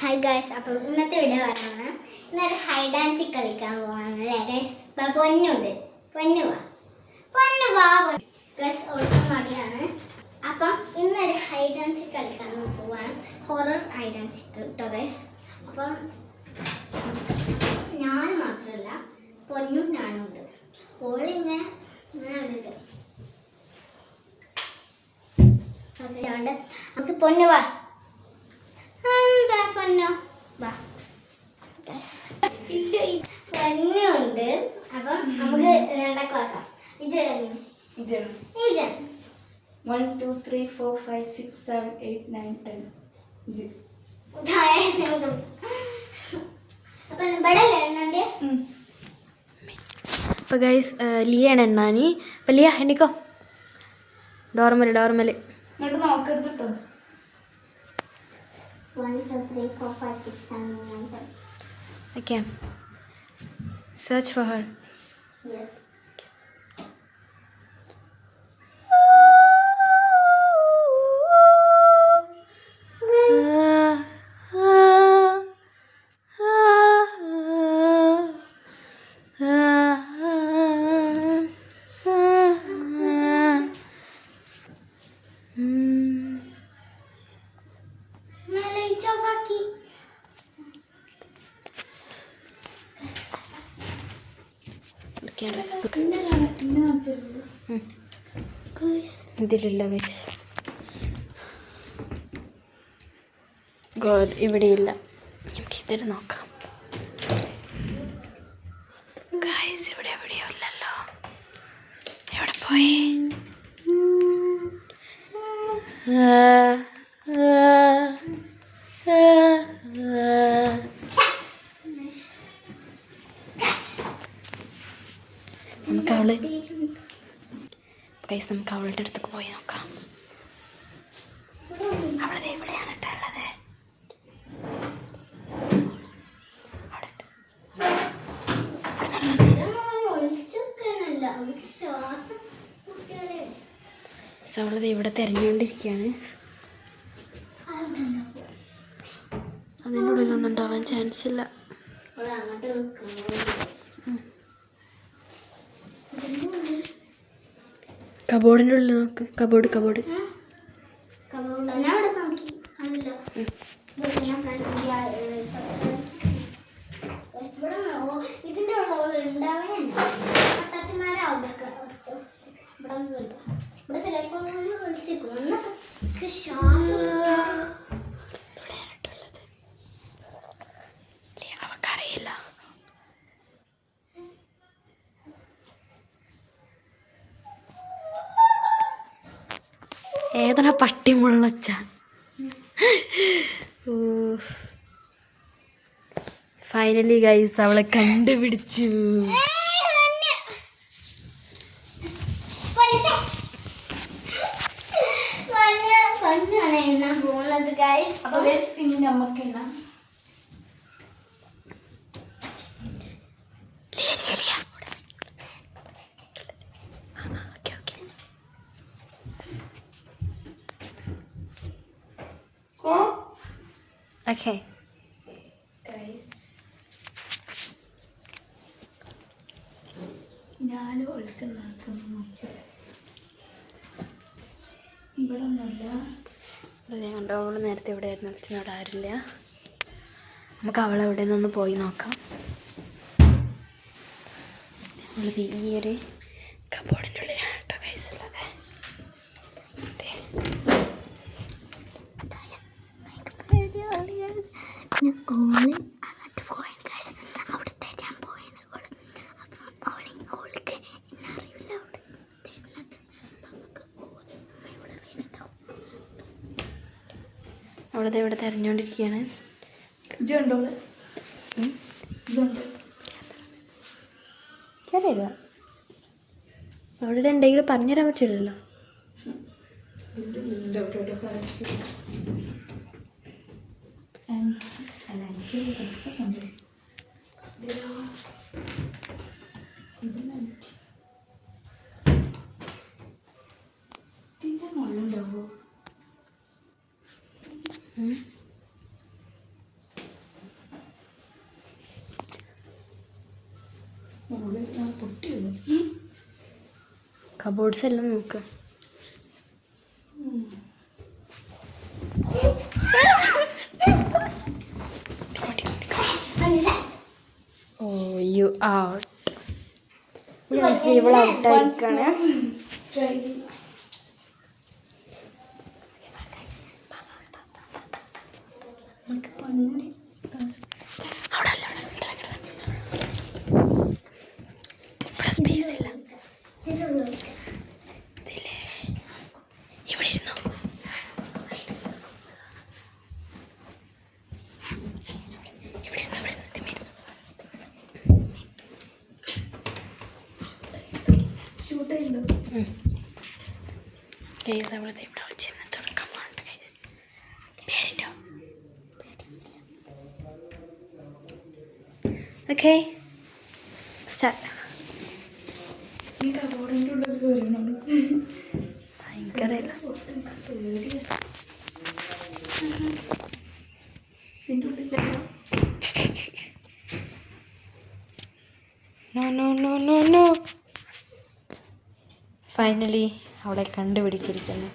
Hi guys, അപ്പോൾ ഇന്നത്തെ video പറഞ്ഞാണ് ഇന്നൊരു ഹൈഡ് ആൻഡ് സീക്ക് കളിക്കാൻ പോവാണ് അല്ലേ ഗൈസ്. പൊന്നുണ്ട്, പൊന്നു വാ ഗൈസ്. ഓൾക്കും മടിയാണ്. അപ്പം ഇന്നൊരു ഹൈഡ് ആൻഡ് സീക്ക് കളിക്കാൻ പോവാണ്, ഹൊറർ ഹൈഡ് ആൻഡ് സീക്ക് കേട്ടോ ഗൈസ്. അപ്പം ഞാൻ മാത്രമല്ല, പൊന്നും ഞാനും ഉണ്ട്. ഓളിങ്ങനെ ഉണ്ട്. അതുകൊണ്ട് നമുക്ക് പൊന്നു വാ, പൊന്നു വാ. പൊന്നുണ്ട്. അപ്പം നമുക്ക് രണ്ടൊക്കെ ആക്കാം. ഇത് 1 2 3 4 5 6 7 8 9 10 അപ്പോൾ ഗൈസ് ലിയാണ് എണ്ണാനി. അപ്പം ലിയ എണ്ണിക്കോ. ഡോർമൽ എന്നിട്ട് നോക്കരുത് കേട്ടോ. 1 2 3 4 5 6 7 8 9 10. Okay, search for her. Yes. ഇതിലില്ല ഗൈസ്, ഗോഡ് ഇവിടെയില്ല. നമുക്ക് ഇതിൽ നോക്കാം ഗൈസ്. ഇവിടെ എവിടെയോ ഇല്ലല്ലോ, എവിടെ പോയി? നമുക്ക് അവള് ഗൈസ്, നമുക്ക് അവളുടെ അടുത്തേക്ക് പോയി നോക്കാം. അവളത് എവിടെയാണ് ഉള്ളത്? അവളത് ഇവിടെ തിരഞ്ഞുകൊണ്ടിരിക്കുകയാണ്. അതിൻ്റെ ഉള്ളിലൊന്നും ഉണ്ടാവാൻ ചാൻസ് ഇല്ല. കബോർഡിൻ്റെ ഉള്ളിൽ നോക്ക്. കബോർഡ് ഇതിന്റെ ഇവിടെ ചിലപ്പോൾ ശ്വാസം അവക്കറിയില്ല. ഏതാണ് പട്ടി മുള്ളച്ച? ഫൈനലി ഗൈസ്, അവളെ കണ്ടുപിടിച്ചു. ഇനി നമുക്ക് എണ്ണാം. Okay. ഞാൻ ഒളിച്ച നടത്തുന്നു നോക്കിയത് ഇവിടെ ഒന്നുമില്ല. ഞാൻ കണ്ടോ, അവൾ നേരത്തെ ഇവിടെ ആയിരുന്നു വിളിച്ചത്. അവിടെ ആരില്ല. നമുക്ക് അവളെ എവിടെ നിന്ന് പോയി നോക്കാം. നമ്മളത് ഈ ഒരു കബോർഡിൻ്റെ ഉള്ളിലാണ് കേട്ടോ ഗൈസ് ഉള്ളത്. അങ്ങോട്ട് പോയാണ് ഗൈസ്, അവിടെ തരാൻ പോയാണ് ഓള്. അപ്പം ഓൾക്ക് എന്നെ അറിയില്ല അവിടെ തരുന്നത്. അവളത് ഇവിടെ തിരഞ്ഞുകൊണ്ടിരിക്കുകയാണ്. ഇതുണ്ടോള് ഇതുണ്ട്. അറിയില്ല, അവിടെ ഉണ്ടെങ്കിൽ പറഞ്ഞുതരാൻ പറ്റില്ലല്ലോ. ഇതിൻ്റെ മുള്ളുണ്ടാവോ? പൊട്ടിയോ? കബോർഡ്സ് എല്ലാം നോക്ക്. ഓ യു ഔട്ട്. ഇവൾ ഔട്ടായിരിക്കാണ്. Try. ഇവിടെ സ്പേസ് ഇല്ല. ഇവിടെ ഇരുന്നോ. Shoot ആയില്ലോ. കേസ് അവിടെ ഇവിടെ വിളിച്ചിരുന്ന് തുടക്കം വേണ്ട. കേസ് പേടിണ്ടോ? Okay start. ഈ കബോർഡിൻ്റെ ഉള്ളിൽ കയറണുള്ളൂ. എനിക്കറിയില്ല. പേടിയാ. ഇതിൻ്റെ ഉള്ളിലല്ല. No no no no no. Finally അവളെ കണ്ടുപിടിച്ചിരിക്കുന്നു.